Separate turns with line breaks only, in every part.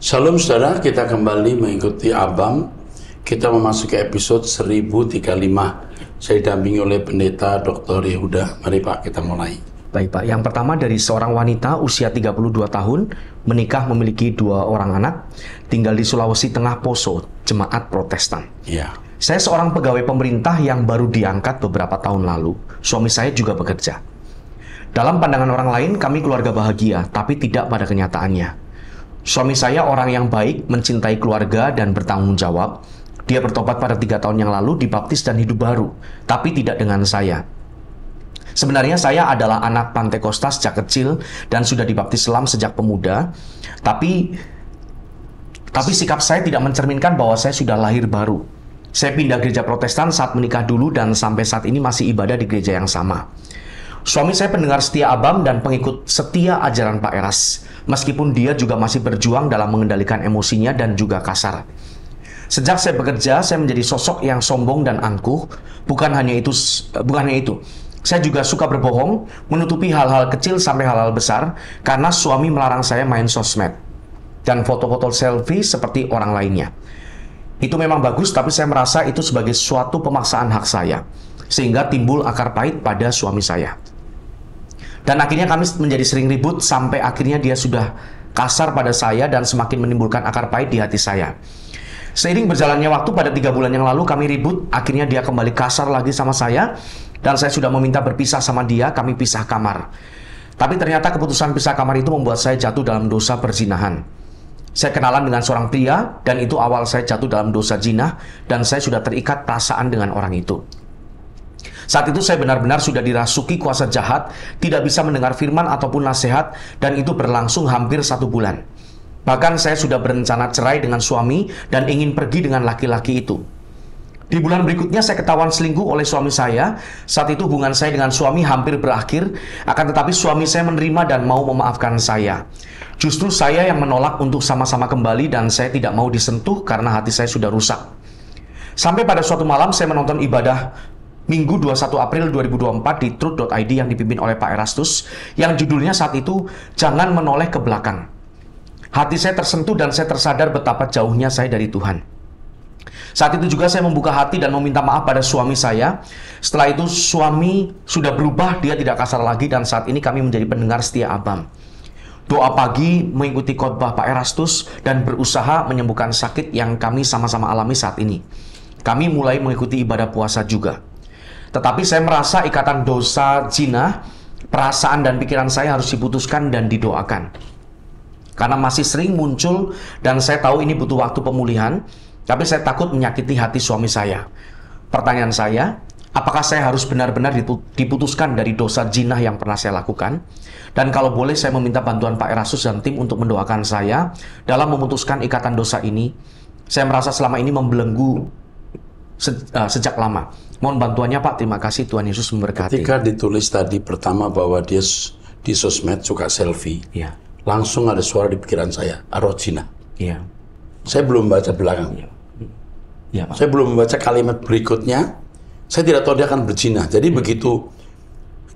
Shalom saudara, kita kembali mengikuti Abam. Kita memasuki episode 1035. Saya didampingi oleh Pendeta Dr. Yehuda. Mari Pak, kita mulai.
Baik Pak, yang pertama dari seorang wanita usia 32 tahun, menikah memiliki 2 orang anak, tinggal di Sulawesi Tengah Poso, jemaat Protestan.
Ya.
Saya seorang pegawai pemerintah yang baru diangkat beberapa tahun lalu. Suami saya juga bekerja. Dalam pandangan orang lain, kami keluarga bahagia, tapi tidak pada kenyataannya. Suami saya orang yang baik, mencintai keluarga dan bertanggung jawab. Dia bertobat pada 3 tahun yang lalu, dibaptis dan hidup baru, tapi tidak dengan saya. Sebenarnya saya adalah anak Pantekosta sejak kecil dan sudah dibaptis Islam sejak pemuda. Tapi sikap saya tidak mencerminkan bahwa saya sudah lahir baru. Saya pindah gereja Protestan saat menikah dulu dan sampai saat ini masih ibadah di gereja yang sama. Suami saya pendengar setia Abam dan pengikut setia ajaran Pak Eras, meskipun dia juga masih berjuang dalam mengendalikan emosinya dan juga kasar. Sejak saya bekerja, saya menjadi sosok yang sombong dan angkuh. Bukan hanya itu. Saya juga suka berbohong, menutupi hal-hal kecil sampai hal-hal besar, karena suami melarang saya main sosmed dan foto-foto selfie seperti orang lainnya. Itu memang bagus, tapi saya merasa itu sebagai suatu pemaksaan hak saya, sehingga timbul akar pahit pada suami saya. Dan akhirnya kami menjadi sering ribut sampai akhirnya dia sudah kasar pada saya dan semakin menimbulkan akar pahit di hati saya. Seiring berjalannya waktu, pada 3 bulan yang lalu kami ribut, akhirnya dia kembali kasar lagi sama saya dan saya sudah meminta berpisah sama dia, kami pisah kamar. Tapi ternyata keputusan pisah kamar itu membuat saya jatuh dalam dosa perzinahan. Saya kenalan dengan seorang pria dan itu awal saya jatuh dalam dosa zina dan saya sudah terikat perasaan dengan orang itu. Saat itu saya benar-benar sudah dirasuki kuasa jahat, tidak bisa mendengar firman ataupun nasihat, dan itu berlangsung hampir 1 bulan. Bahkan saya sudah berencana cerai dengan suami dan ingin pergi dengan laki-laki itu. Di bulan berikutnya saya ketahuan selingkuh oleh suami saya. Saat itu hubungan saya dengan suami hampir berakhir, akan tetapi suami saya menerima dan mau memaafkan saya. Justru saya yang menolak untuk sama-sama kembali dan saya tidak mau disentuh karena hati saya sudah rusak. Sampai pada suatu malam saya menonton ibadah Minggu 21 April 2024 di truth.id yang dipimpin oleh Pak Erastus, yang judulnya saat itu, Jangan Menoleh ke Belakang. Hati saya tersentuh dan saya tersadar betapa jauhnya saya dari Tuhan. Saat itu juga saya membuka hati dan meminta maaf pada suami saya. Setelah itu suami sudah berubah, dia tidak kasar lagi dan saat ini kami menjadi pendengar setia Abam. Doa pagi, mengikuti khotbah Pak Erastus dan berusaha menyembuhkan sakit yang kami sama-sama alami saat ini. Kami mulai mengikuti ibadah puasa juga. Tetapi saya merasa ikatan dosa zina, perasaan dan pikiran saya harus diputuskan dan didoakan. Karena masih sering muncul dan saya tahu ini butuh waktu pemulihan, tapi saya takut menyakiti hati suami saya. Pertanyaan saya, apakah saya harus benar-benar diputuskan dari dosa zina yang pernah saya lakukan? Dan kalau boleh saya meminta bantuan Pak Erastus dan tim untuk mendoakan saya dalam memutuskan ikatan dosa ini. Saya merasa selama ini membelenggu sejak lama. Mohon bantuannya Pak, terima kasih, Tuhan Yesus memberkati.
Ketika ditulis tadi pertama bahwa dia di sosmed suka selfie,
Ya.
langsung ada suara di pikiran saya, Arojina.
Iya.
Saya belum baca belakang.
Ya, Pak.
Saya belum membaca kalimat berikutnya. Saya tidak tahu dia akan berzina. Jadi begitu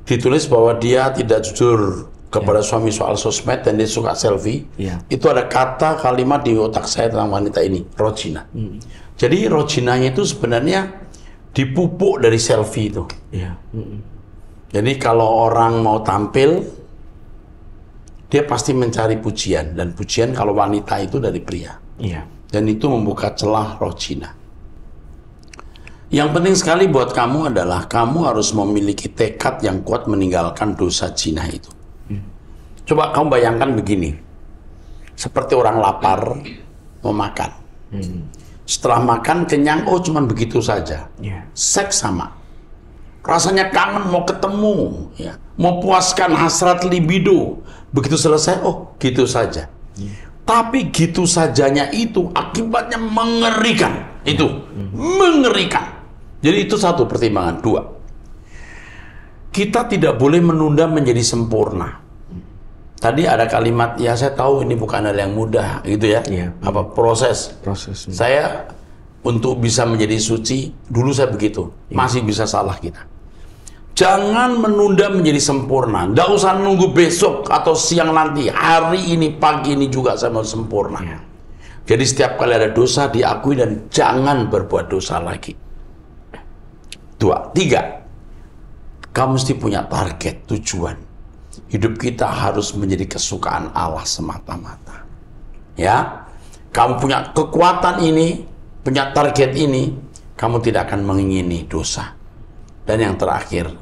ditulis bahwa dia tidak jujur kepada suami soal sosmed dan dia suka selfie, itu ada kata kalimat di otak saya tentang wanita ini, Rojina. Jadi Rojinanya itu sebenarnya dipupuk dari selfie itu. Jadi kalau orang mau tampil, dia pasti mencari pujian, dan pujian kalau wanita itu dari pria. Dan itu membuka celah Rojina. Yang penting sekali buat kamu adalah kamu harus memiliki tekad yang kuat meninggalkan dosa zina itu. Coba kamu bayangkan begini, seperti orang lapar mau makan. Setelah makan kenyang, oh cuman begitu saja. Seks sama. Rasanya kangen mau ketemu, ya. Mau puaskan hasrat libido. Begitu selesai, oh gitu saja. Tapi gitu sajanya itu akibatnya mengerikan. Itu mengerikan. Jadi itu satu pertimbangan. 2, kita tidak boleh menunda menjadi sempurna. Tadi ada kalimat, ya saya tahu ini bukan hal yang mudah, gitu ya. Apa proses. Saya untuk bisa menjadi suci, dulu saya begitu. Masih bisa salah kita. Jangan menunda menjadi sempurna. Nggak usah nunggu besok atau siang nanti. Hari ini, pagi ini juga saya mau sempurna. Jadi setiap kali ada dosa diakui dan jangan berbuat dosa lagi. 2, 3. Kamu mesti punya target, tujuan. Hidup kita harus menjadi kesukaan Allah semata-mata. Ya, kamu punya kekuatan ini, punya target ini, kamu tidak akan mengingini dosa. Dan yang terakhir,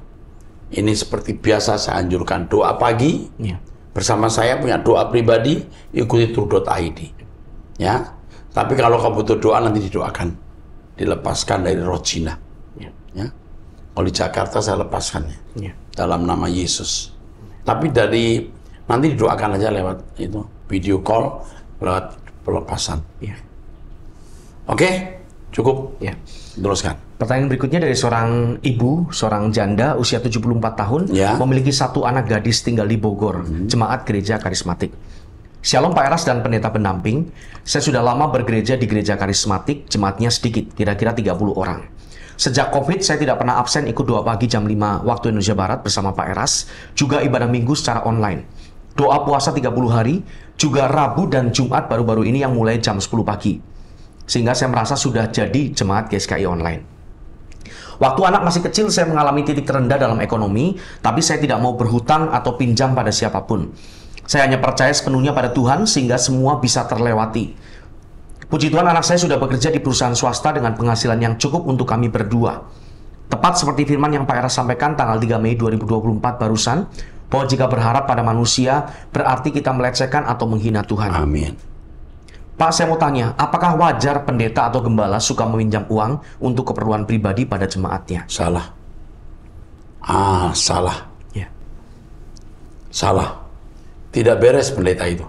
ini seperti biasa saya anjurkan doa pagi. Bersama saya punya doa pribadi, ikuti True.id. Ya, tapi kalau kamu butuh doa nanti didoakan, dilepaskan dari roh zina. Ya, kalau di Jakarta saya lepaskan dalam nama Yesus. Tapi nanti didoakan aja lewat itu video call, lewat pelepasan. Oke, cukup. Teruskan.
Pertanyaan berikutnya dari seorang ibu, seorang janda usia 74 tahun, memiliki 1 anak gadis tinggal di Bogor, jemaat gereja karismatik. Shalom Pak Eras dan pendeta pendamping, saya sudah lama bergereja di gereja karismatik, jemaatnya sedikit, kira-kira 30 orang. Sejak COVID, saya tidak pernah absen ikut doa pagi jam 5 waktu Indonesia Barat bersama Pak Eras, juga ibadah minggu secara online. Doa puasa 30 hari, juga Rabu dan Jumat baru-baru ini yang mulai jam 10 pagi. Sehingga saya merasa sudah jadi jemaat GSKI online. Waktu anak masih kecil, saya mengalami titik terendah dalam ekonomi, tapi saya tidak mau berhutang atau pinjam pada siapapun. Saya hanya percaya sepenuhnya pada Tuhan sehingga semua bisa terlewati. Puji Tuhan, anak saya sudah bekerja di perusahaan swasta dengan penghasilan yang cukup untuk kami berdua. Tepat seperti firman yang Pak Eras sampaikan tanggal 3 Mei 2024 barusan, bahwa jika berharap pada manusia, berarti kita melecehkan atau menghina Tuhan.
Amin.
Pak, saya mau tanya, apakah wajar pendeta atau gembala suka meminjam uang untuk keperluan pribadi pada jemaatnya?
Salah. Salah. Salah. Tidak beres pendeta itu.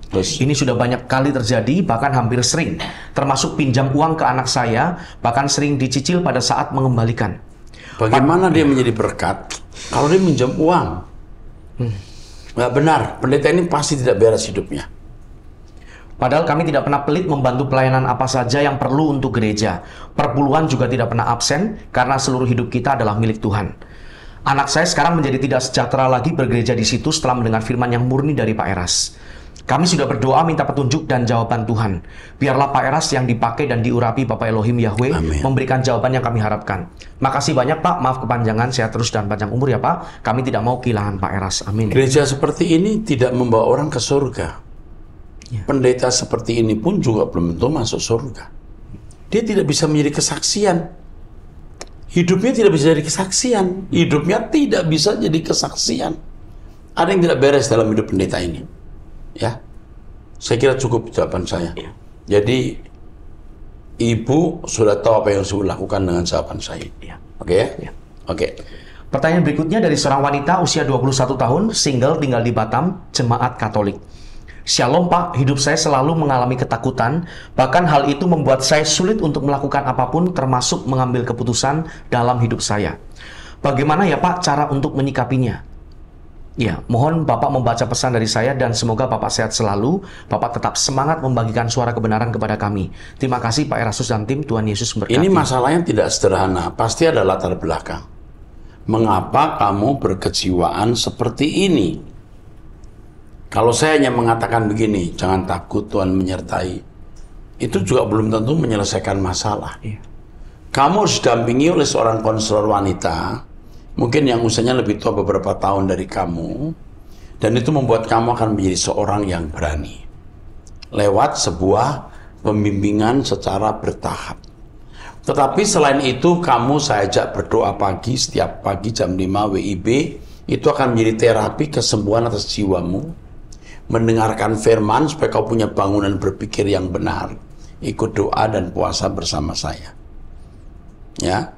Terus.
Ini sudah banyak kali terjadi, bahkan hampir sering. Termasuk pinjam uang ke anak saya, bahkan sering dicicil pada saat mengembalikan.
Bagaimana dia menjadi berkat kalau dia minjam uang? Nggak benar, pendeta ini pasti tidak beres hidupnya.
Padahal kami tidak pernah pelit membantu pelayanan apa saja yang perlu untuk gereja. Perpuluhan juga tidak pernah absen, karena seluruh hidup kita adalah milik Tuhan. Anak saya sekarang menjadi tidak sejahtera lagi bergereja di situ setelah mendengar firman yang murni dari Pak Eras. Kami sudah berdoa minta petunjuk dan jawaban Tuhan. Biarlah Pak Eras yang dipakai dan diurapi Bapak Elohim Yahweh memberikan jawaban yang kami harapkan. Makasih banyak Pak, maaf kepanjangan, sehat terus dan panjang umur ya Pak. Kami tidak mau kehilangan Pak Eras, amin.
Gereja seperti ini tidak membawa orang ke surga. Pendeta seperti ini pun juga belum tentu masuk surga. Dia tidak bisa menjadi kesaksian. Hidupnya tidak bisa jadi kesaksian. Hidupnya tidak bisa jadi kesaksian. Ada yang tidak beres dalam hidup pendeta ini. Ya, saya kira cukup jawaban saya. Jadi ibu sudah tahu apa yang harus dilakukan dengan jawaban saya. Oke ya? Oke.
Pertanyaan berikutnya dari seorang wanita usia 21 tahun, single, tinggal di Batam, jemaat Katolik. Shalom Pak, hidup saya selalu mengalami ketakutan, bahkan hal itu membuat saya sulit untuk melakukan apapun termasuk mengambil keputusan dalam hidup saya. Bagaimana ya Pak cara untuk menyikapinya? Ya, mohon Bapak membaca pesan dari saya dan semoga Bapak sehat selalu, Bapak tetap semangat membagikan suara kebenaran kepada kami. Terima kasih Pak Erastus dan tim, Tuhan Yesus memberkati.
Ini masalahnya tidak sederhana, pasti ada latar belakang. Mengapa kamu berkejiwaan seperti ini? Kalau saya hanya mengatakan begini, jangan takut Tuhan menyertai, itu juga belum tentu menyelesaikan masalah. Kamu harus didampingi oleh seorang konselor wanita, mungkin yang usianya lebih tua beberapa tahun dari kamu, dan itu membuat kamu akan menjadi seorang yang berani. Lewat sebuah pembimbingan secara bertahap. Tetapi selain itu, kamu saya ajak berdoa pagi, setiap pagi jam 5 WIB, itu akan menjadi terapi kesembuhan atas jiwamu. Mendengarkan firman supaya kau punya bangunan berpikir yang benar. Ikut doa dan puasa bersama saya. Ya,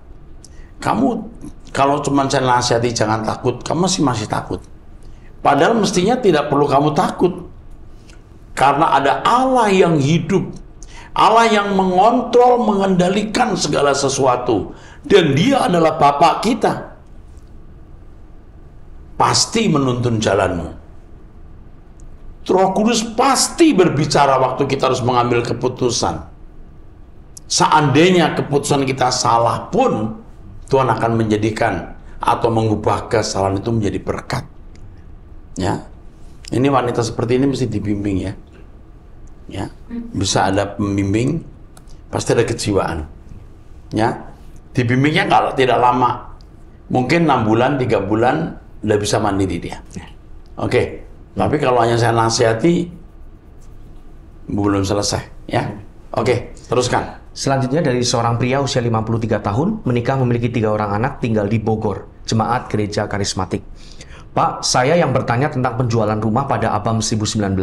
kamu kalau cuma saya nasihati jangan takut, kamu masih takut. Padahal mestinya tidak perlu kamu takut. Karena ada Allah yang hidup. Allah yang mengontrol, mengendalikan segala sesuatu. Dan dia adalah Bapa kita. Pasti menuntun jalanmu. Roh Kudus pasti berbicara waktu kita harus mengambil keputusan. Seandainya keputusan kita salah pun, Tuhan akan menjadikan atau mengubah kesalahan itu menjadi berkat. Ya, ini wanita seperti ini mesti dibimbing ya. ya, bisa ada pembimbing, pasti ada kejiwaan, ya. Dibimbingnya kalau tidak lama, mungkin 6 bulan, 3 bulan, udah bisa mandiri dia. Oke. Tapi kalau hanya saya nasihati, belum selesai, ya. Oke, teruskan.
Selanjutnya dari seorang pria usia 53 tahun, menikah memiliki 3 orang anak, tinggal di Bogor, jemaat gereja karismatik. Pak, saya yang bertanya tentang penjualan rumah pada Abam 2019,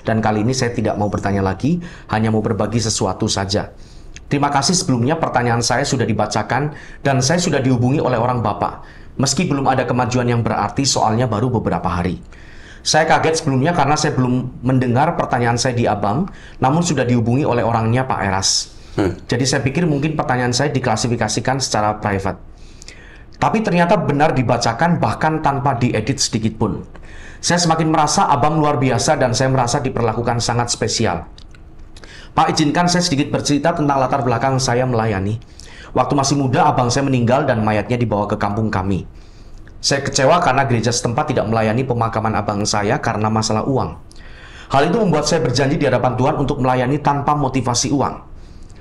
dan kali ini saya tidak mau bertanya lagi, hanya mau berbagi sesuatu saja. Terima kasih sebelumnya, pertanyaan saya sudah dibacakan, dan saya sudah dihubungi oleh orang Bapak, meski belum ada kemajuan yang berarti soalnya baru beberapa hari. Saya kaget sebelumnya karena saya belum mendengar pertanyaan saya di Abam, namun sudah dihubungi oleh orangnya Pak Eras. Jadi saya pikir mungkin pertanyaan saya diklasifikasikan secara private. Tapi ternyata benar dibacakan bahkan tanpa diedit sedikit pun. Saya semakin merasa Abam luar biasa dan saya merasa diperlakukan sangat spesial. Pak, izinkan saya sedikit bercerita tentang latar belakang saya melayani. Waktu masih muda, abang saya meninggal dan mayatnya dibawa ke kampung kami. Saya kecewa karena gereja setempat tidak melayani pemakaman abang saya karena masalah uang. Hal itu membuat saya berjanji di hadapan Tuhan untuk melayani tanpa motivasi uang.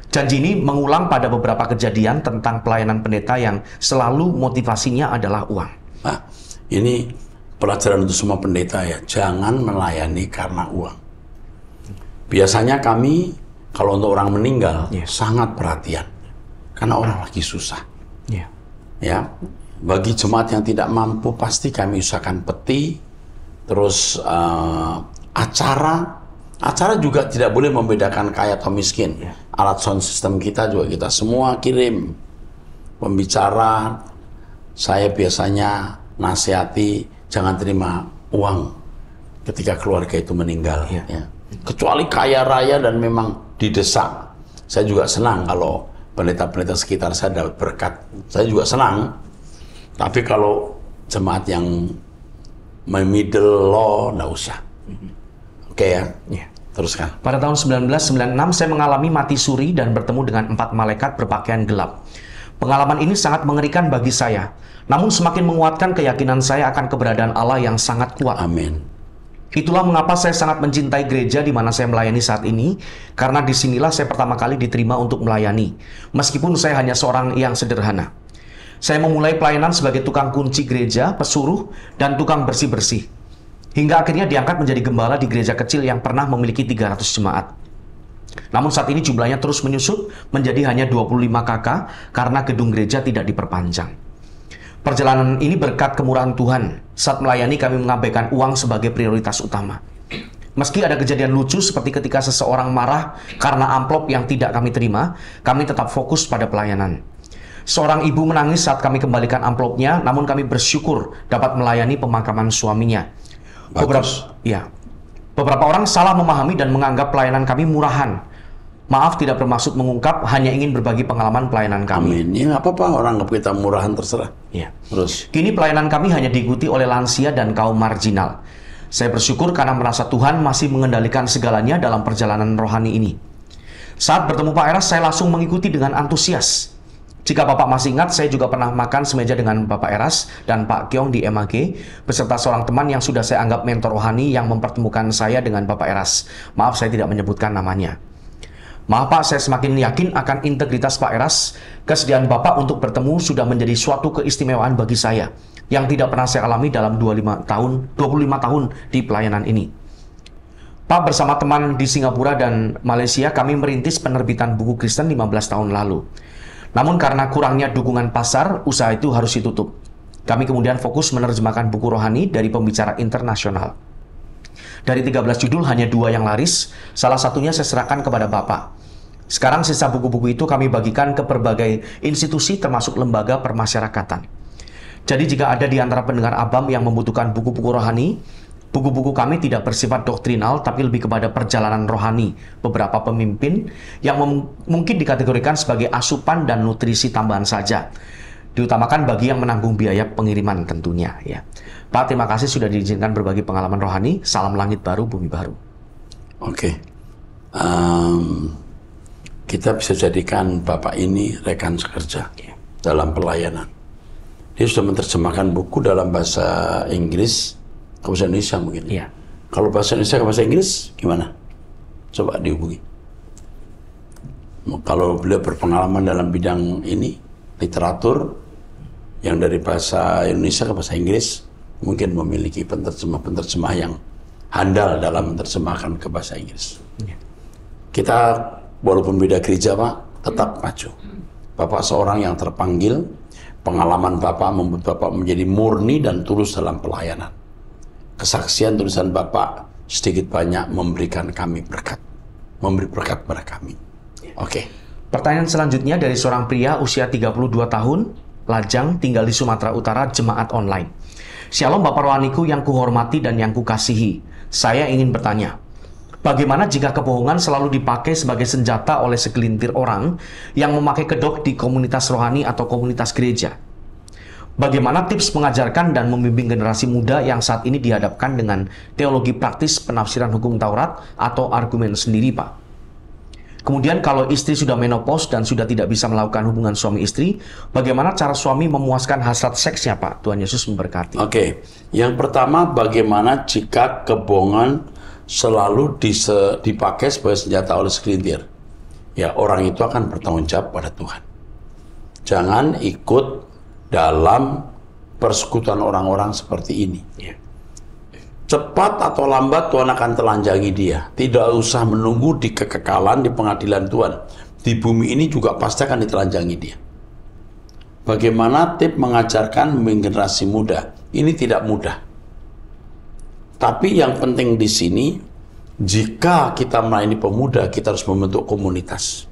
Janji ini mengulang pada beberapa kejadian tentang pelayanan pendeta yang selalu motivasinya adalah uang.
Nah, ini pelajaran untuk semua pendeta ya, jangan melayani karena uang. Biasanya kami, kalau untuk orang meninggal, sangat perhatian. Karena orang lagi susah. Ya, bagi jemaat yang tidak mampu, pasti kami usahakan peti, terus acara juga tidak boleh membedakan kaya atau miskin. Alat sound system kita juga kita semua kirim. Pembicara, saya biasanya nasihati jangan terima uang ketika keluarga itu meninggal. Ya. Kecuali kaya raya dan memang didesak. Saya juga senang kalau pendeta-pendeta sekitar saya dapat berkat. Saya juga senang. Tapi kalau jemaat yang middle law, nggak usah. Oke ya? Teruskan.
Pada tahun 1996, saya mengalami mati suri dan bertemu dengan 4 malaikat berpakaian gelap. Pengalaman ini sangat mengerikan bagi saya. Namun semakin menguatkan keyakinan saya akan keberadaan Allah yang sangat kuat.
Amin.
Itulah mengapa saya sangat mencintai gereja di mana saya melayani saat ini, karena disinilah saya pertama kali diterima untuk melayani, meskipun saya hanya seorang yang sederhana. Saya memulai pelayanan sebagai tukang kunci gereja, pesuruh, dan tukang bersih-bersih. Hingga akhirnya diangkat menjadi gembala di gereja kecil yang pernah memiliki 300 jemaat. Namun saat ini jumlahnya terus menyusut menjadi hanya 25 kakak karena gedung gereja tidak diperpanjang. Perjalanan ini berkat kemurahan Tuhan. Saat melayani kami mengabaikan uang sebagai prioritas utama. Meski ada kejadian lucu seperti ketika seseorang marah karena amplop yang tidak kami terima, kami tetap fokus pada pelayanan. Seorang ibu menangis saat kami kembalikan amplopnya, namun kami bersyukur dapat melayani pemakaman suaminya. Beberapa orang salah memahami dan menganggap pelayanan kami murahan. Maaf, tidak bermaksud mengungkap, hanya ingin berbagi pengalaman pelayanan kami.
Amin. Ya, apa-apa, orang kita murahan terserah. Terus.
Kini pelayanan kami hanya diikuti oleh lansia dan kaum marginal. Saya bersyukur karena merasa Tuhan masih mengendalikan segalanya dalam perjalanan rohani ini. Saat bertemu Pak Eras, saya langsung mengikuti dengan antusias. Jika Bapak masih ingat, saya juga pernah makan semeja dengan Bapak Eras dan Pak Kyong di MAG, beserta seorang teman yang sudah saya anggap mentor rohani yang mempertemukan saya dengan Bapak Eras. Maaf, saya tidak menyebutkan namanya. Maaf Pak, saya semakin yakin akan integritas Pak Eras. Kesediaan Bapak untuk bertemu sudah menjadi suatu keistimewaan bagi saya, yang tidak pernah saya alami dalam 25 tahun di pelayanan ini. Pak, bersama teman di Singapura dan Malaysia, kami merintis penerbitan buku Kristen 15 tahun lalu. Namun karena kurangnya dukungan pasar, usaha itu harus ditutup. Kami kemudian fokus menerjemahkan buku rohani dari pembicara internasional. Dari 13 judul, hanya 2 yang laris, salah satunya saya serahkan kepada Bapak. Sekarang sisa buku-buku itu kami bagikan ke berbagai institusi termasuk lembaga permasyarakatan. Jadi jika ada di antara pendengar Abam yang membutuhkan buku-buku rohani, buku-buku kami tidak bersifat doktrinal, tapi lebih kepada perjalanan rohani beberapa pemimpin yang mungkin dikategorikan sebagai asupan dan nutrisi tambahan saja. Diutamakan bagi yang menanggung biaya pengiriman tentunya. Ya. Pak, terima kasih sudah diizinkan berbagi pengalaman rohani. Salam langit baru, bumi baru.
Oke. Kita bisa jadikan Bapak ini rekan sekerja dalam pelayanan. Dia sudah menerjemahkan buku dalam bahasa Inggris ke bahasa Indonesia mungkin.
Iya.
Kalau bahasa Indonesia ke bahasa Inggris gimana? Coba dihubungi. Kalau beliau berpengalaman dalam bidang ini, literatur, yang dari bahasa Indonesia ke bahasa Inggris, mungkin memiliki penerjemah yang handal dalam menerjemahkan ke bahasa Inggris. Kita walaupun beda gereja Pak, tetap maju. Bapak seorang yang terpanggil, pengalaman Bapak membuat Bapak menjadi murni dan tulus dalam pelayanan. Kesaksian tulisan Bapak sedikit banyak memberikan kami berkat, memberi berkat pada kami. Oke.
Pertanyaan selanjutnya dari seorang pria usia 32 tahun, lajang, tinggal di Sumatera Utara, jemaat online. Shalom Bapak Rohaniku yang kuhormati dan yang kukasihi. Saya ingin bertanya, bagaimana jika kebohongan selalu dipakai sebagai senjata oleh segelintir orang yang memakai kedok di komunitas rohani atau komunitas gereja? Bagaimana tips mengajarkan dan membimbing generasi muda yang saat ini dihadapkan dengan teologi praktis penafsiran hukum Taurat atau argumen sendiri, Pak? Kemudian kalau istri sudah menopause dan sudah tidak bisa melakukan hubungan suami istri, bagaimana cara suami memuaskan hasrat seksnya, Pak? Tuhan Yesus memberkati.
Oke. Yang pertama, bagaimana jika kebohongan selalu dipakai sebagai senjata oleh segelintir? Ya, orang itu akan bertanggung jawab pada Tuhan. Jangan ikut dalam persekutuan orang-orang seperti ini. Cepat atau lambat Tuhan akan telanjangi dia. Tidak usah menunggu di kekekalan di pengadilan Tuhan. Di bumi ini juga pasti akan ditelanjangi dia. Bagaimana tips mengajarkan generasi muda? Ini tidak mudah. Tapi yang penting di sini, jika kita melayani pemuda, kita harus membentuk komunitas.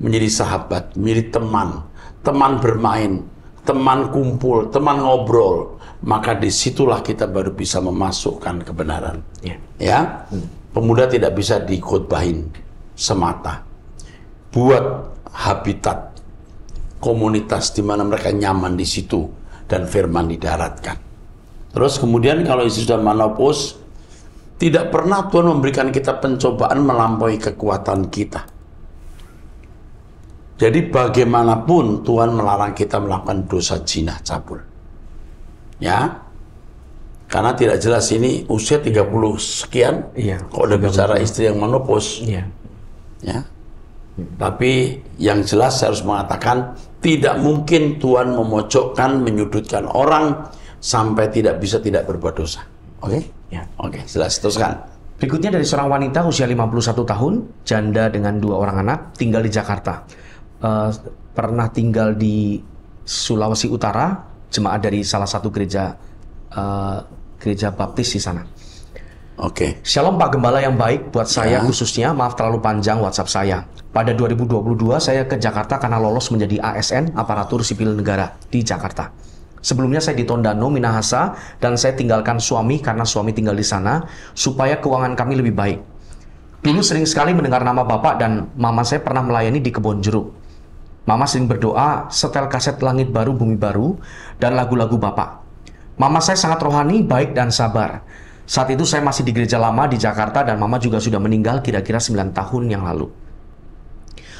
Menjadi sahabat, menjadi teman. Teman bermain, teman kumpul, teman ngobrol. Maka disitulah kita baru bisa memasukkan kebenaran. Ya, pemuda tidak bisa dikhotbahin semata. Buat habitat komunitas di mana mereka nyaman di situ dan firman didaratkan. Terus kemudian kalau istri sudah menopause, tidak pernah Tuhan memberikan kita pencobaan melampaui kekuatan kita. Jadi bagaimanapun Tuhan melarang kita melakukan dosa zina cabul. Ya, karena tidak jelas ini usia 30 sekian, kok udah bicara istri yang menopause. Ya, tapi yang jelas saya harus mengatakan tidak mungkin Tuhan memojokkan, menyudutkan orang sampai tidak bisa tidak berbuat dosa. Oke? Oke, jelas. Teruskan.
Berikutnya dari seorang wanita usia 51 tahun, janda dengan 2 orang anak, tinggal di Jakarta. Pernah tinggal di Sulawesi Utara, jemaat dari salah satu gereja baptis di sana.
Oke.
Shalom Pak Gembala yang baik, buat saya khususnya, maaf terlalu panjang WhatsApp saya. Pada 2022 saya ke Jakarta karena lolos menjadi ASN, aparatur sipil negara di Jakarta. Sebelumnya saya di Tondano, Minahasa, dan saya tinggalkan suami karena suami tinggal di sana supaya keuangan kami lebih baik. Dulu sering sekali mendengar nama Bapak dan Mama saya pernah melayani di Kebon Jeruk. Mama sering berdoa, setel kaset Langit Baru Bumi Baru, dan lagu-lagu Bapak. Mama saya sangat rohani, baik, dan sabar. Saat itu saya masih di gereja lama di Jakarta dan Mama juga sudah meninggal kira-kira 9 tahun yang lalu.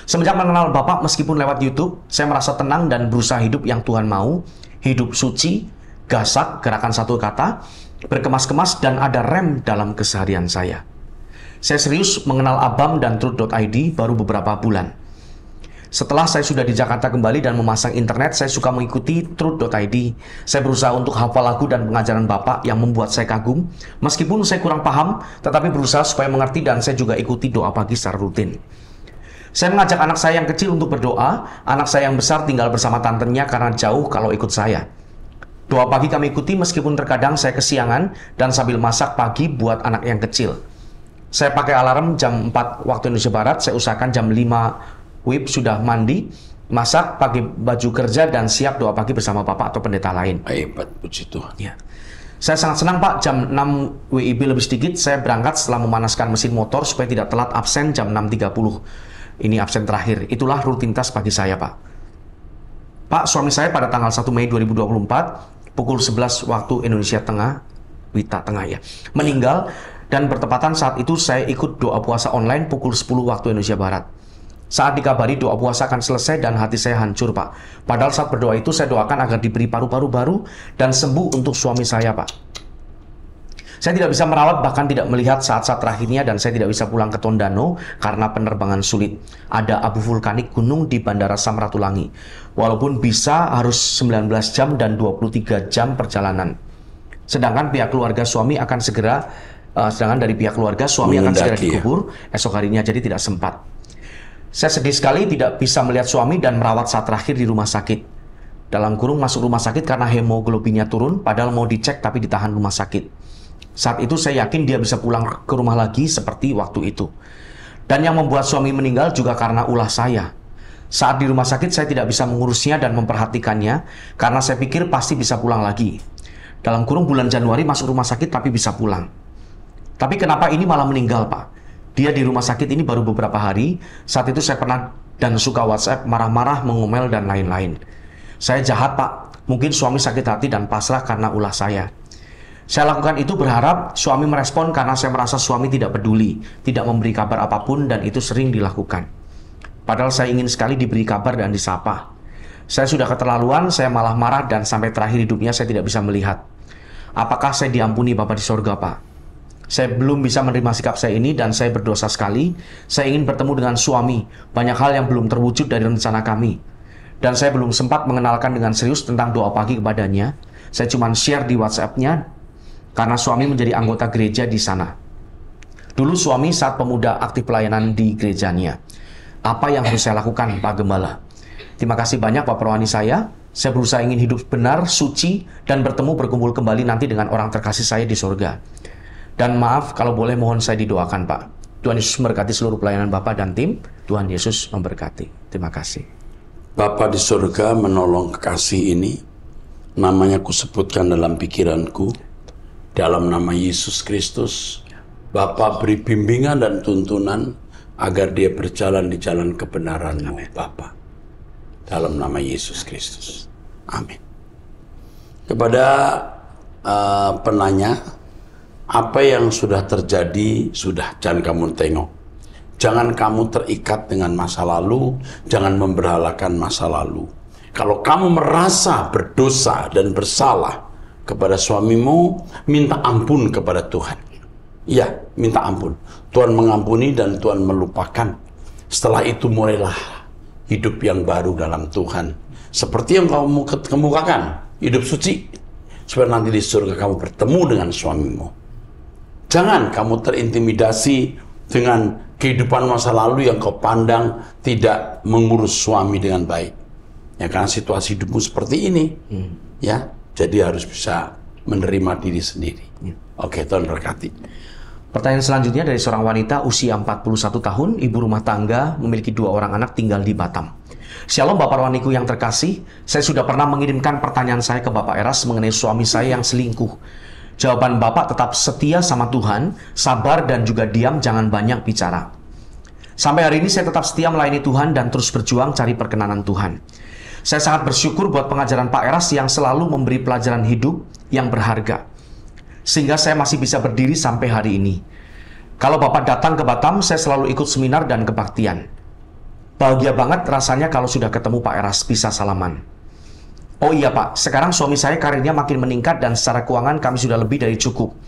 Semenjak mengenal Bapak meskipun lewat YouTube, saya merasa tenang dan berusaha hidup yang Tuhan mau, hidup suci, gasak, gerakan satu kata, berkemas-kemas, dan ada rem dalam keseharian saya. Saya serius mengenal Abam dan Truth.id baru beberapa bulan. Setelah saya sudah di Jakarta kembali dan memasang internet, saya suka mengikuti Truth.id. Saya berusaha untuk hafal lagu dan pengajaran Bapak yang membuat saya kagum. Meskipun saya kurang paham, tetapi berusaha supaya mengerti dan saya juga ikuti doa pagi secara rutin. Saya mengajak anak saya yang kecil untuk berdoa, anak saya yang besar tinggal bersama tantenya karena jauh kalau ikut saya. Doa pagi kami ikuti meskipun terkadang saya kesiangan dan sambil masak pagi buat anak yang kecil. Saya pakai alarm jam 4 waktu Indonesia Barat, saya usahakan jam 5 WIB sudah mandi, masak, pakai baju kerja, dan siap doa pagi bersama Bapak atau pendeta lain.
Hebat, puji Tuhan.
Ya. Saya sangat senang Pak, jam 6 WIB lebih sedikit, saya berangkat setelah memanaskan mesin motor supaya tidak telat absen jam 6.30. Ini absen terakhir. Itulah rutinitas pagi saya, Pak. Pak, suami saya pada tanggal 1 Mei 2024, pukul 11 waktu Indonesia Tengah, Wita Tengah ya, meninggal, dan bertepatan saat itu saya ikut doa puasa online pukul 10 waktu Indonesia Barat. Saat dikabari doa puasa akan selesai dan hati saya hancur, Pak. Padahal saat berdoa itu saya doakan agar diberi paru-paru baru dan sembuh untuk suami saya, Pak. Saya tidak bisa merawat, bahkan tidak melihat saat-saat terakhirnya, dan saya tidak bisa pulang ke Tondano karena penerbangan sulit. Ada abu vulkanik gunung di Bandara Samratulangi. Walaupun bisa harus 19 jam dan 23 jam perjalanan. Sedangkan pihak keluarga suami akan segera, dikubur esok harinya, jadi tidak sempat. Saya sedih sekali tidak bisa melihat suami dan merawat saat terakhir di rumah sakit. Dalam kurung masuk rumah sakit karena hemoglobinnya turun, padahal mau dicek tapi ditahan rumah sakit. Saat itu saya yakin dia bisa pulang ke rumah lagi seperti waktu itu. Dan yang membuat suami meninggal juga karena ulah saya. Saat di rumah sakit saya tidak bisa mengurusnya dan memperhatikannya karena saya pikir pasti bisa pulang lagi. Dalam kurung bulan Januari masuk rumah sakit tapi bisa pulang. Tapi kenapa ini malah meninggal, Pak? Dia di rumah sakit ini baru beberapa hari. Saat itu saya pernah dan suka WhatsApp, marah-marah, mengomel, dan lain-lain. Saya jahat, Pak. Mungkin suami sakit hati dan pasrah karena ulah saya. Saya lakukan itu berharap suami merespon karena saya merasa suami tidak peduli, tidak memberi kabar apapun, dan itu sering dilakukan. Padahal saya ingin sekali diberi kabar dan disapa. Saya sudah keterlaluan, saya malah marah, dan sampai terakhir hidupnya saya tidak bisa melihat. Apakah saya diampuni Bapa di sorga, Pak? Saya belum bisa menerima sikap saya ini dan saya berdosa sekali. Saya ingin bertemu dengan suami, banyak hal yang belum terwujud dari rencana kami. Dan saya belum sempat mengenalkan dengan serius tentang doa pagi kepadanya. Saya cuma share di WhatsApp-nya, karena suami menjadi anggota gereja di sana. Dulu suami saat pemuda aktif pelayanan di gerejanya. Apa yang harus saya lakukan, Pak Gembala? Terima kasih banyak, Bapak Rohani saya. Saya berusaha ingin hidup benar, suci, dan berkumpul kembali nanti dengan orang terkasih saya di surga. Dan maaf kalau boleh mohon saya didoakan, Pak. Tuhan Yesus memberkati seluruh pelayanan Bapak dan tim. Tuhan Yesus memberkati. Terima kasih.
Bapa di surga menolong kekasih ini. Namanya kusebutkan dalam pikiranku. Dalam nama Yesus Kristus, Bapa beri bimbingan dan tuntunan agar dia berjalan di jalan kebenaran-Mu, Bapa. Dalam nama Yesus Kristus. Amin. Kepada penanya, apa yang sudah terjadi, jangan kamu tengok. Jangan kamu terikat dengan masa lalu, jangan memberhalakan masa lalu. Kalau kamu merasa berdosa dan bersalah kepada suamimu, minta ampun kepada Tuhan. Ya, minta ampun. Tuhan mengampuni dan Tuhan melupakan. Setelah itu mulailah hidup yang baru dalam Tuhan. Seperti yang kamu kemukakan, hidup suci. Supaya nanti di surga kamu bertemu dengan suamimu. Jangan kamu terintimidasi dengan kehidupan masa lalu yang kau pandang tidak mengurus suami dengan baik. Ya, karena situasi hidupmu seperti ini. Ya. Jadi harus bisa menerima diri sendiri. Oke, Tuhan berkati.
Pertanyaan selanjutnya dari seorang wanita usia 41 tahun, ibu rumah tangga, memiliki 2 orang anak, tinggal di Batam. Shalom Bapak Rohaniku yang terkasih, saya sudah pernah mengirimkan pertanyaan saya ke Bapak Eras mengenai suami saya yang selingkuh. Jawaban Bapak tetap setia sama Tuhan, sabar dan juga diam, jangan banyak bicara. Sampai hari ini saya tetap setia melayani Tuhan dan terus berjuang cari perkenanan Tuhan. Saya sangat bersyukur buat pengajaran Pak Eras yang selalu memberi pelajaran hidup yang berharga. Sehingga saya masih bisa berdiri sampai hari ini. Kalau Bapak datang ke Batam, saya selalu ikut seminar dan kebaktian. Bahagia banget rasanya kalau sudah ketemu Pak Eras, bisa salaman. Oh iya Pak, sekarang suami saya karirnya makin meningkat dan secara keuangan kami sudah lebih dari cukup.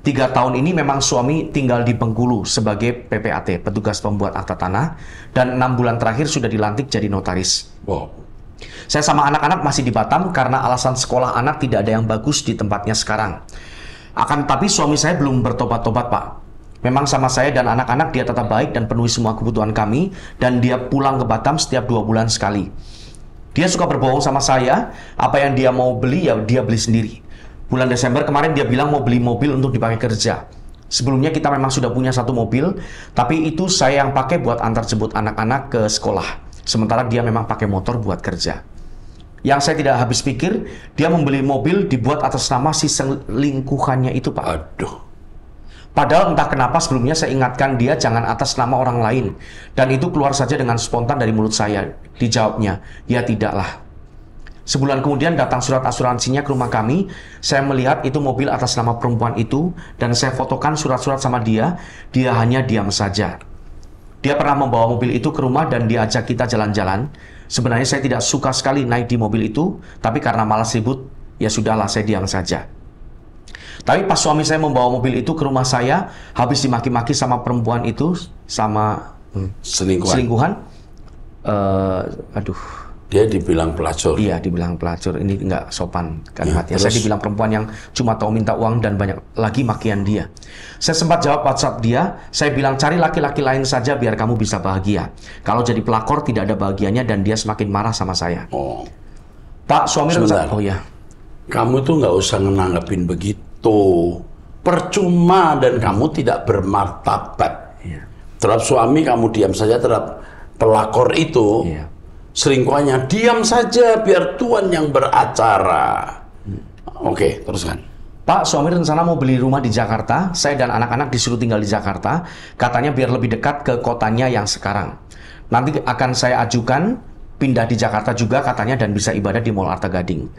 3 tahun ini memang suami tinggal di Bengkulu sebagai PPAT, petugas pembuat akta tanah, dan 6 bulan terakhir sudah dilantik jadi notaris.
Wow.
Saya sama anak-anak masih di Batam karena alasan sekolah anak tidak ada yang bagus di tempatnya sekarang. Tapi suami saya belum bertobat-tobat, Pak. Memang sama saya dan anak-anak dia tetap baik dan penuhi semua kebutuhan kami, dan dia pulang ke Batam setiap 2 bulan sekali. Dia suka berbohong sama saya, apa yang dia mau beli ya dia beli sendiri. Bulan Desember kemarin dia bilang mau beli mobil untuk dipakai kerja. Sebelumnya kita memang sudah punya 1 mobil, tapi itu saya yang pakai buat antar jemput anak-anak ke sekolah. Sementara dia memang pakai motor buat kerja. Yang saya tidak habis pikir, dia membeli mobil dibuat atas nama si selingkuhannya itu, Pak.
Aduh.
Padahal entah kenapa sebelumnya saya ingatkan dia jangan atas nama orang lain. Dan itu keluar saja dengan spontan dari mulut saya. Dijawabnya, ya tidaklah. Sebulan kemudian datang surat asuransinya ke rumah kami. Saya melihat itu mobil atas nama perempuan itu. Dan saya fotokan surat-surat sama dia. Dia hanya diam saja. Dia pernah membawa mobil itu ke rumah dan diajak kita jalan-jalan. Sebenarnya saya tidak suka sekali naik di mobil itu. Tapi karena malas ribut, ya sudahlah saya diam saja. Tapi pas suami saya membawa mobil itu ke rumah saya, habis dimaki-maki sama perempuan itu, sama selingkuhan.
Dia dibilang pelacur.
Iya, dibilang pelacur. Ini nggak sopan kalimatnya. Saya dibilang perempuan yang cuma tahu minta uang dan banyak lagi makian dia. Saya sempat jawab WhatsApp dia. Saya bilang, cari laki-laki lain saja biar kamu bisa bahagia. Kalau jadi pelakor tidak ada bahagianya, dan dia semakin marah sama saya. Pak, suami
sebentar.
Oh ya.
Kamu tuh nggak usah nanggapin begitu. Percuma dan kamu tidak bermartabat. Terhadap suami kamu diam saja, terhadap pelakor itu. Selingkuhannya diam saja, biar Tuhan yang beracara. Oke, teruskan.
Pak, suami rencana mau beli rumah di Jakarta. Saya dan anak-anak disuruh tinggal di Jakarta. Katanya biar lebih dekat ke kotanya yang sekarang. Nanti akan saya ajukan pindah di Jakarta juga katanya, dan bisa ibadah di Mall Arta Gading.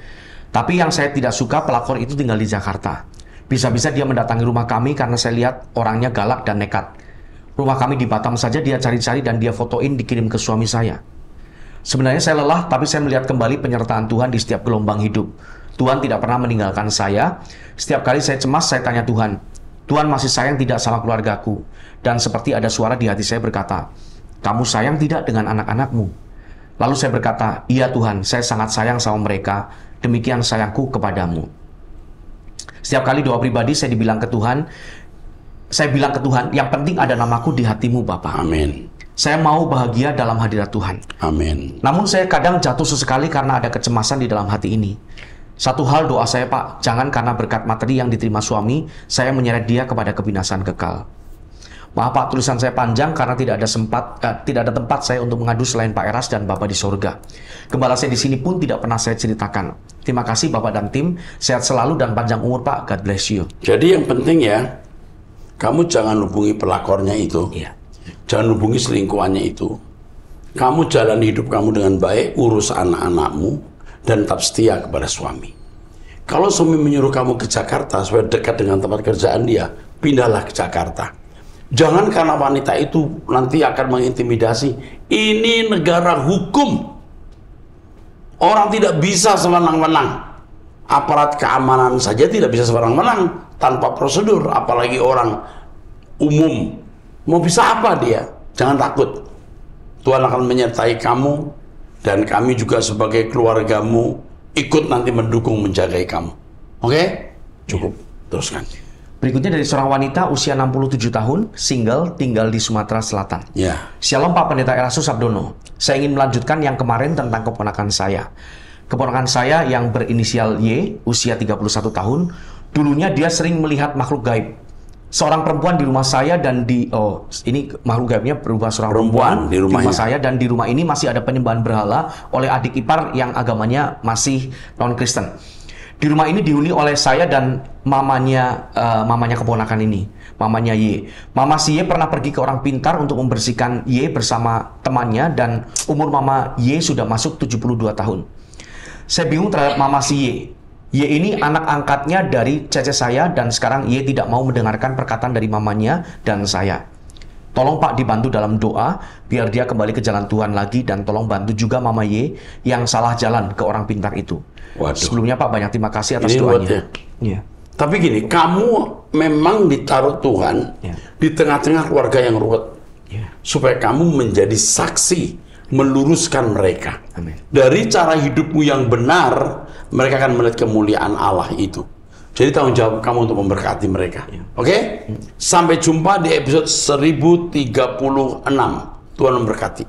Tapi yang saya tidak suka, pelakor itu tinggal di Jakarta. Bisa-bisa dia mendatangi rumah kami karena saya lihat orangnya galak dan nekat. Rumah kami di Batam saja dia cari-cari dan dia fotoin dikirim ke suami saya. Sebenarnya saya lelah, tapi saya melihat kembali penyertaan Tuhan di setiap gelombang hidup. Tuhan tidak pernah meninggalkan saya. Setiap kali saya cemas, saya tanya Tuhan, Tuhan masih sayang tidak sama keluargaku? Dan seperti ada suara di hati saya berkata, kamu sayang tidak dengan anak-anakmu? Lalu saya berkata, iya Tuhan, saya sangat sayang sama mereka. Demikian sayangku kepadamu. Setiap kali doa pribadi saya bilang ke Tuhan, yang penting ada namaku di hatimu Bapa.
Amin.
Saya mau bahagia dalam hadirat Tuhan.
Amin.
Namun saya kadang jatuh sesekali karena ada kecemasan di dalam hati ini. Satu hal doa saya, Pak, jangan karena berkat materi yang diterima suami, saya menyeret dia kepada kebinasaan kekal. Maaf Pak, tulisan saya panjang karena tidak ada tempat saya untuk mengadu selain Pak Eras dan Bapak di sorga. Gembala saya di sini pun tidak pernah saya ceritakan. Terima kasih Bapak dan tim, sehat selalu dan panjang umur Pak, God bless you.
Jadi yang penting ya, kamu jangan hubungi pelakornya itu.
Iya.
Jangan hubungi selingkuhannya itu. Kamu jalani hidup kamu dengan baik, urus anak-anakmu, dan tetap setia kepada suami. Kalau suami menyuruh kamu ke Jakarta supaya dekat dengan tempat kerjaan dia, pindahlah ke Jakarta. Jangan karena wanita itu nanti akan mengintimidasi. Ini negara hukum. Orang tidak bisa sewenang-wenang. Aparat keamanan saja tidak bisa sewenang-wenang tanpa prosedur, apalagi orang umum. Mau bisa apa dia? Jangan takut. Tuhan akan menyertai kamu, dan kami juga sebagai keluargamu ikut nanti mendukung, menjagai kamu. Oke? Cukup. Teruskan.
Berikutnya dari seorang wanita usia 67 tahun, single, tinggal di Sumatera Selatan. Shalom Pak Pendeta Erastus Sabdono. Saya ingin melanjutkan yang kemarin tentang keponakan saya. Keponakan saya yang berinisial Y, usia 31 tahun, dulunya dia sering melihat makhluk gaib. Seorang perempuan di rumah saya dan ini makhluk gaibnya berubah seorang perempuan
di rumah
saya, dan di rumah ini masih ada penyembahan berhala oleh adik ipar yang agamanya masih non-Kristen. Di rumah ini dihuni oleh saya dan mamanya keponakan ini, mamanya Y. Mama si Y pernah pergi ke orang pintar untuk membersihkan Y bersama temannya, dan umur mama Y sudah masuk 72 tahun. Saya bingung terhadap mama si Y. Y ini anak angkatnya dari cece saya, dan sekarang Y tidak mau mendengarkan perkataan dari mamanya dan saya. Tolong Pak dibantu dalam doa biar dia kembali ke jalan Tuhan lagi, dan tolong bantu juga mama Y yang salah jalan ke orang pintar itu.
Waduh.
Sebelumnya Pak, banyak terima kasih atas doanya.
Ya. Tapi gini, kamu memang ditaruh Tuhan di tengah-tengah keluarga yang ruwet, supaya kamu menjadi saksi, meluruskan mereka.
Amin.
Dari cara hidupmu yang benar, mereka akan melihat kemuliaan Allah itu. Jadi tanggung jawab kamu untuk memberkati mereka. Oke? Sampai jumpa di episode 1036. Tuhan memberkati.